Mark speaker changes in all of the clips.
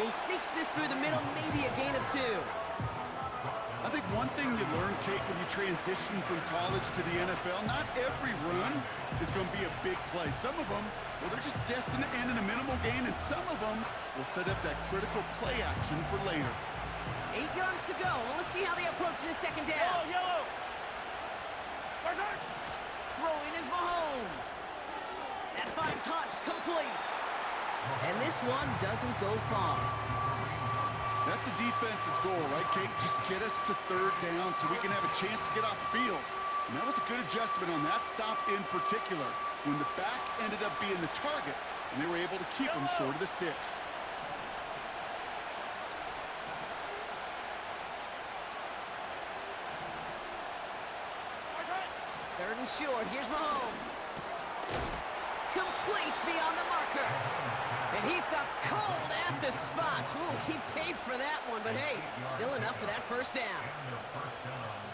Speaker 1: And he sneaks this through the middle, maybe a gain of 2.
Speaker 2: I think one thing you learn, Kate, when you transition from college to the NFL, not every run is going to be a big play. Some of them, well, they're just destined to end in a minimal gain, and some of them will set up that critical play action for later.
Speaker 1: 8 yards to go. Well, let's see how they approach this second down.
Speaker 3: Yellow!
Speaker 1: Throwing is Mahomes. That finds Hunt, complete. And this one doesn't go far.
Speaker 2: That's a defense's goal, right, Kate? Just get us to third down so we can have a chance to get off the field. And that was a good adjustment on that stop in particular, when the back ended up being the target, and they were able to keep him short of the sticks.
Speaker 1: Third and short. Here's Mahomes. Complete beyond the marker. And he stopped cold at the spot. Ooh, he paid for that one, but hey, still enough for that first down.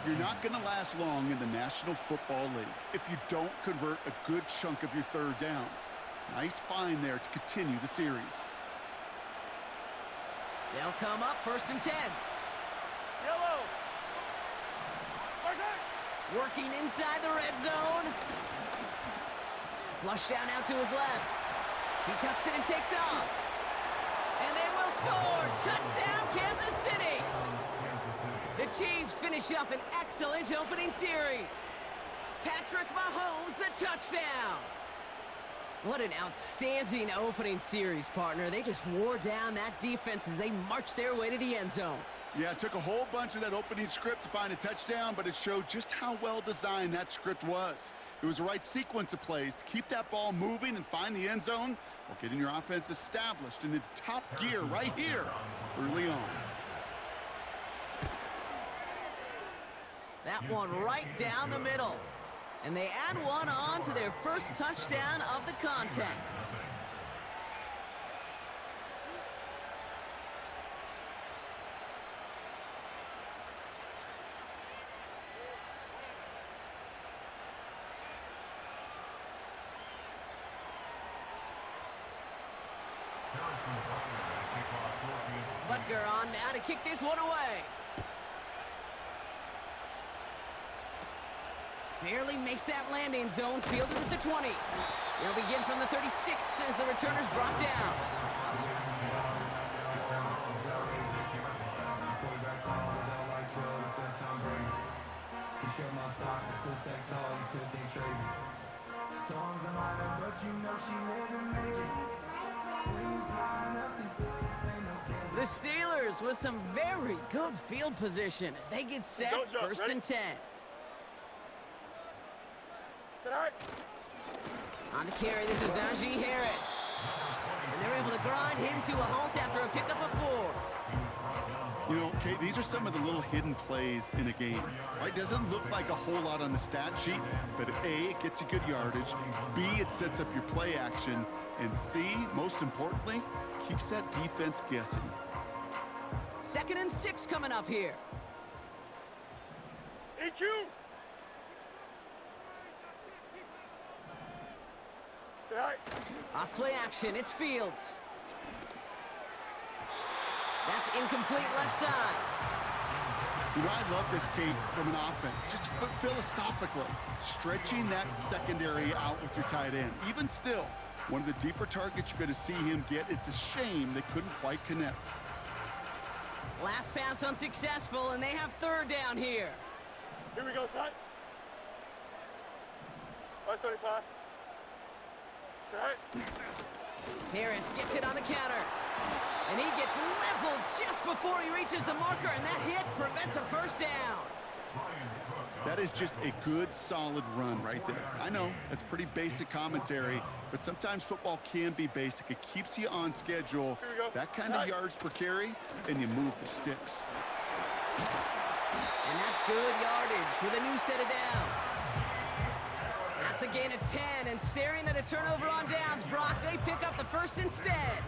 Speaker 2: You're not going to last long in the National Football League if you don't convert a good chunk of your third downs. Nice find there to continue the series.
Speaker 1: They'll come up first and 10.
Speaker 3: Yellow!
Speaker 1: Working inside the red zone. Flush down out to his left. He tucks it and takes off. And they will score. Touchdown, Kansas City. The Chiefs finish up an excellent opening series. Patrick Mahomes, the touchdown. What an outstanding opening series, partner. They just wore down that defense as they marched their way to the end zone.
Speaker 2: Yeah, it took a whole bunch of that opening script to find a touchdown, but it showed just how well designed that script was. It was the right sequence of plays to keep that ball moving and find the end zone while getting your offense established and into top gear right here early on.
Speaker 1: That one right down the middle. And they add one on to their first touchdown of the contest. Butker on now to kick this one away. Barely makes that landing zone, fielded at the 20. They'll begin from the 36 as the returner's brought down. The Steelers with some very good field position as they get set first and 10. On the carry, this is Najee Harris. And they're able to grind him to a halt after a pickup of 4.
Speaker 2: You know, Kate, these are some of the little hidden plays in a game. Right? Doesn't look like a whole lot on the stat sheet, but A, it gets you good yardage. B, it sets up your play action. And C, most importantly, keeps that defense guessing.
Speaker 1: 2nd and 6 coming up here.
Speaker 3: EQ!
Speaker 1: Off play action, it's Fields. That's incomplete left side.
Speaker 2: You know, I love this, Kate, from an offense. Just philosophically, stretching that secondary out with your tight end. Even still, one of the deeper targets you're going to see him get. It's a shame they couldn't quite connect.
Speaker 1: Last pass unsuccessful, and they have third down here.
Speaker 3: Here we go, son. 175.
Speaker 1: Harris gets it on the counter. And he gets leveled just before he reaches the marker, and that hit prevents a first down.
Speaker 2: That is just a good, solid run right there. I know, that's pretty basic commentary, but sometimes football can be basic. It keeps you on schedule, that kind of yards per carry, and you move the sticks.
Speaker 1: And that's good yardage with a new set of downs. That's a gain of 10, and staring at a turnover on downs, Brock, they pick up the first instead.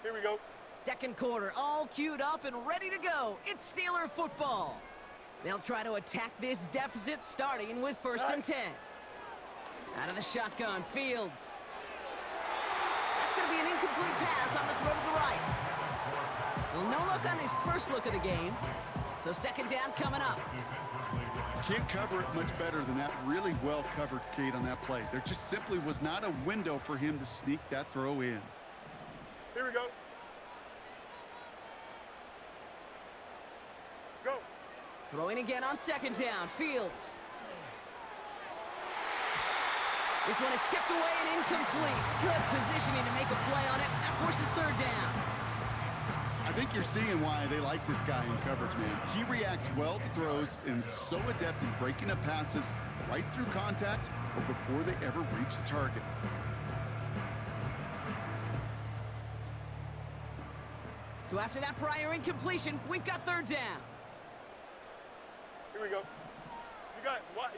Speaker 3: Here we go.
Speaker 1: Second quarter, all queued up and ready to go. It's Steeler football. They'll try to attack this deficit, starting with 1st and 10. Out of the shotgun, Fields. That's going to be an incomplete pass on the throw to the right. Well, no look on his first look of the game. So 2nd down coming up.
Speaker 2: Can't cover it much better than that. Really well covered, Kate, on that play. There just simply was not a window for him to sneak that throw in.
Speaker 3: Here we go. Go.
Speaker 1: Throwing again on 2nd down, Fields. This one is tipped away and incomplete. Good positioning to make a play on it. That forces 3rd down.
Speaker 2: I think you're seeing why they like this guy in coverage, man. He reacts well to throws and is so adept in breaking up passes right through contact or before they ever reach the target.
Speaker 1: So after that prior incompletion, we've got 3rd down.
Speaker 3: Here we go.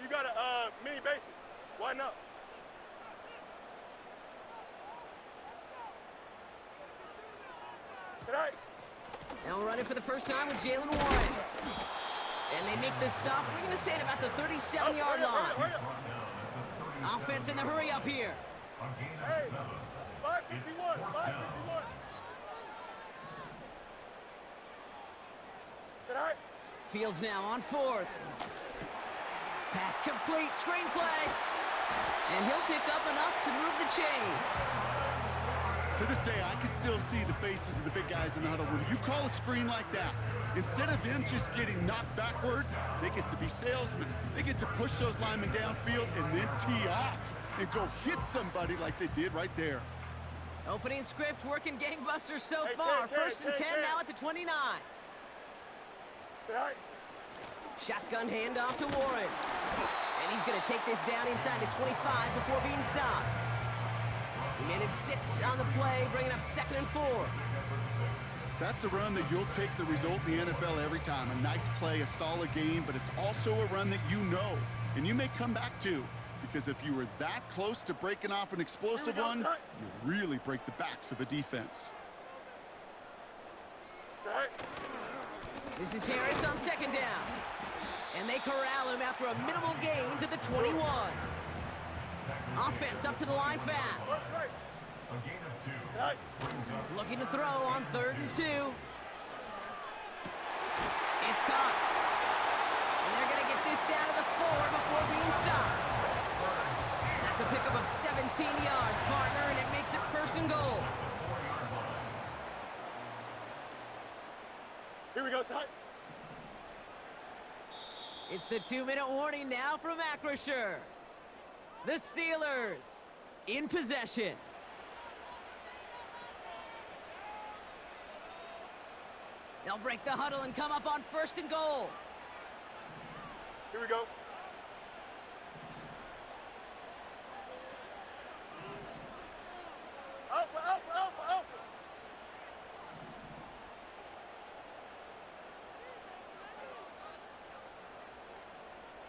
Speaker 3: You got a mini basic. Why not? Tonight.
Speaker 1: Now running for the first time with Jalen Warren. And they make the stop. We're going to say it about the 37-yard line.
Speaker 3: Hurry up.
Speaker 1: Offense in the hurry up here.
Speaker 3: Hey, 551. 551. Tonight.
Speaker 1: Fields now on 4th. Pass complete. Screenplay. And he'll pick up enough to move the chains.
Speaker 2: To this day, I can still see the faces of the big guys in the huddle. When you call a screen like that, instead of them just getting knocked backwards, they get to be salesmen. They get to push those linemen downfield and then tee off and go hit somebody like they did right there.
Speaker 1: Opening script working gangbusters so far. 1st and 10 now at the 29.
Speaker 3: Tonight.
Speaker 1: Shotgun handoff to Warren. And he's going to take this down inside the 25 before being stopped. He managed 6 on the play, bringing up 2nd and 4.
Speaker 2: That's a run that you'll take the result in the NFL every time. A nice play, a solid game, but it's also a run that you know, and you may come back to, because if you were that close to breaking off an explosive one, you really break the backs of a defense.
Speaker 1: This is Harris on 2nd down. And they corral him after a minimal gain to the 21. Offense up to the line fast. Looking to throw on 3rd and 2. It's caught. And they're going to get this down to the 4 before being stopped. That's a pickup of 17 yards, partner, and it makes it 1st and goal.
Speaker 3: Here we go, son.
Speaker 1: It's the 2-minute warning now from Acrisure. The Steelers in possession. They'll break the huddle and come up on 1st and goal.
Speaker 3: Here we go. Alpha, alpha, alpha, alpha.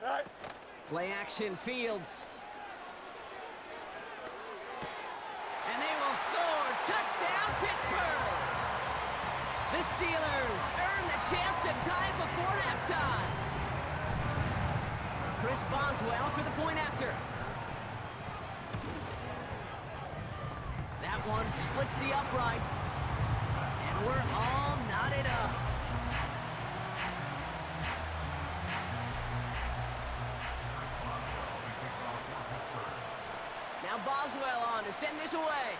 Speaker 3: All right.
Speaker 1: Play action, Fields. And they will score. Touchdown, Pittsburgh. The Steelers earn the chance to tie before halftime. Chris Boswell for the point after. That one splits the uprights. And we're all knotted up. Now Boswell on to send this away.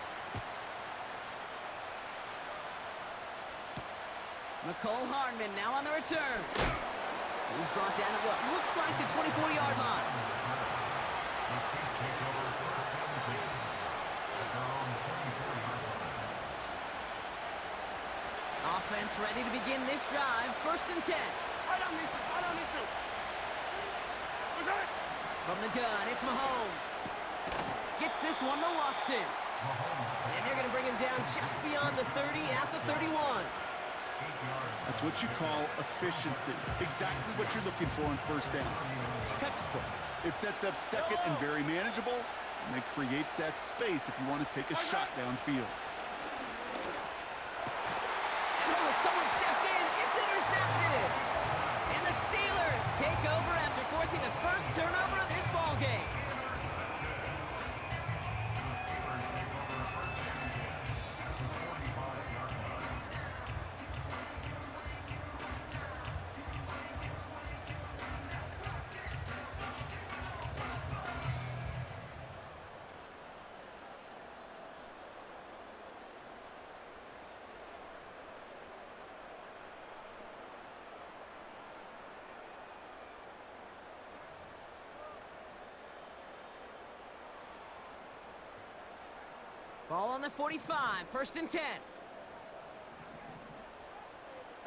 Speaker 1: McCole Hardman now on the return. He's brought down at what looks like the 24-yard line. Offense ready to begin this drive. 1st and 10.
Speaker 3: I don't need to. Who's that?
Speaker 1: From the gun, it's Mahomes. Gets this one to Watson. And they're going to bring him down just beyond the 30 at the 31.
Speaker 2: That's what you call efficiency. Exactly what you're looking for on 1st down. Textbook. It sets up 2nd and very manageable, and it creates that space if you want to take a shot downfield.
Speaker 1: Oh, someone stepped in. It's intercepted. And the Steelers take over after forcing the first turnover of this ball game. Ball on the 45, 1st and 10.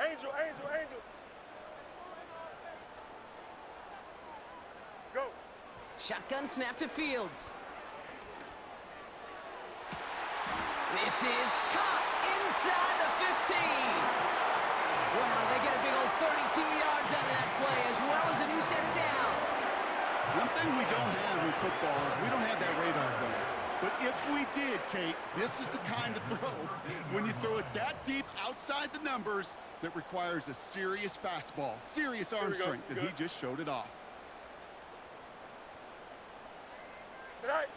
Speaker 3: Angel, Angel, Angel. Go.
Speaker 1: Shotgun snap to Fields. This is caught inside the 15. Wow, they get a big old 32 yards out of that play, as well as a new set of downs.
Speaker 2: One thing we don't have in football is we don't have that radar gun. But if we did, Kate, this is the kind of throw, when you throw it that deep outside the numbers, that requires a serious fastball, serious arm strength, and he just showed it off.
Speaker 3: Tonight.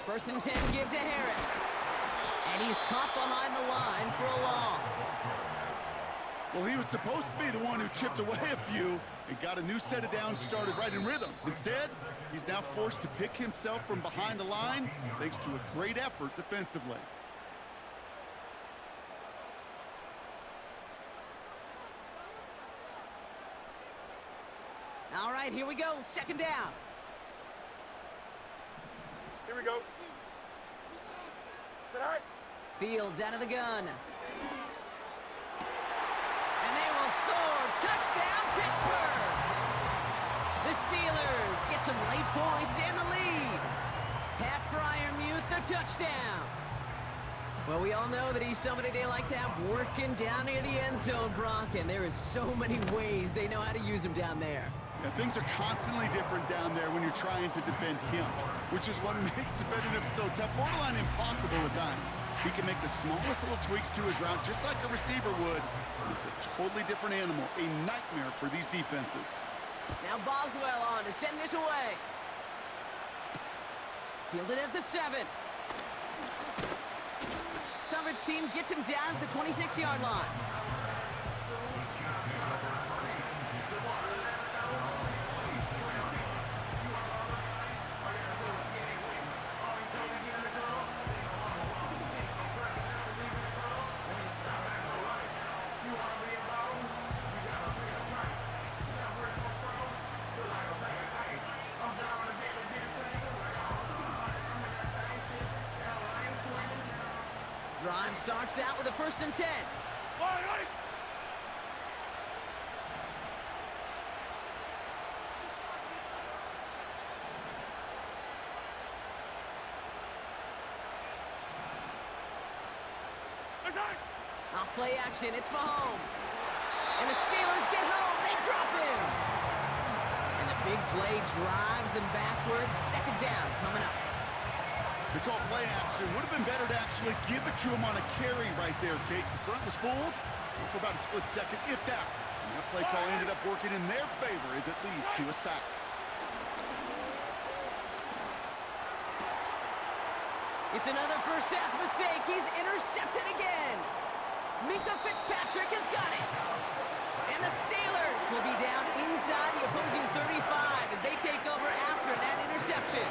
Speaker 1: 1st and 10, give to Harris. And he's caught behind the line for a loss.
Speaker 2: Well, he was supposed to be the one who chipped away a few and got a new set of downs started right in rhythm. Instead, he's now forced to pick himself from behind the line thanks to a great effort defensively.
Speaker 1: All right, here we go. 2nd down.
Speaker 3: Here we go. Tonight.
Speaker 1: Fields out of the gun. And they will score. Touchdown, Pittsburgh! The Steelers get some late points and the lead. Pat Fryermuth, the touchdown. Well, we all know that he's somebody they like to have working down near the end zone, Brock, and there is so many ways they know how to use him down there.
Speaker 2: Yeah, things are constantly different down there when you're trying to defend him, which is what makes defending him so tough, borderline impossible at times. He can make the smallest little tweaks to his route just like a receiver would, and it's a totally different animal, a nightmare for these defenses.
Speaker 1: Now Boswell on to send this away. Fielded at the 7. Coverage team gets him down at the 26-yard line. Drive starts out with a 1st and 10. Off play action, it's Mahomes. And the Steelers get home, they drop him. And the big play drives them backwards. 2nd down coming up.
Speaker 2: They call play action. Would have been better to actually give it to him on a carry right there, Kate. The front was fooled for about a split second, if that. And that play call ended up working in their favor as it leads to a sack.
Speaker 1: It's another first half mistake. He's intercepted again. Minka Fitzpatrick has got it. And the Steelers will be down inside the opposing 35 as they take over after that interception.